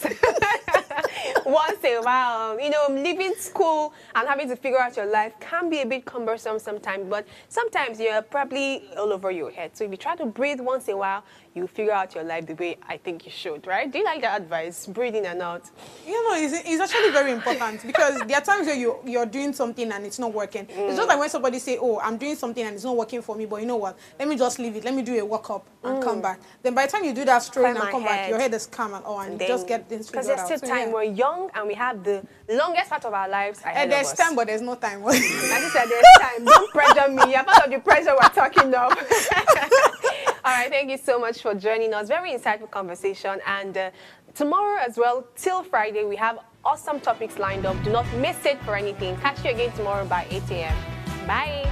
once in a while. You know, leaving school and having to figure out your life can be a bit cumbersome sometimes, but sometimes you're probably all over your head. So if you try to breathe once in a while, you figure out your life the way I think you should, right? Do you like that advice? Breathe in and out. you know, it's actually very important because there are times where you're doing something and it's not working. It's just like when somebody say, oh, I'm doing something and it's not working for me, but you know what? Let me just leave it. Let me do a walk-up and come back. Then by the time you do that strolling Clear and come my back, head. your head is calm and all, and you just get things figured because out. there's still So, time. yeah. We're young and we have the longest part of our lives ahead of There's us. time, but there's no time. As I said, there's time. Don't pressure me. You're part of the pressure we're talking of. All right, thank you so much for joining us. Very insightful conversation. And tomorrow as well, till Friday, we have awesome topics lined up. Do not miss it for anything. Catch you again tomorrow by 8 a.m. Bye.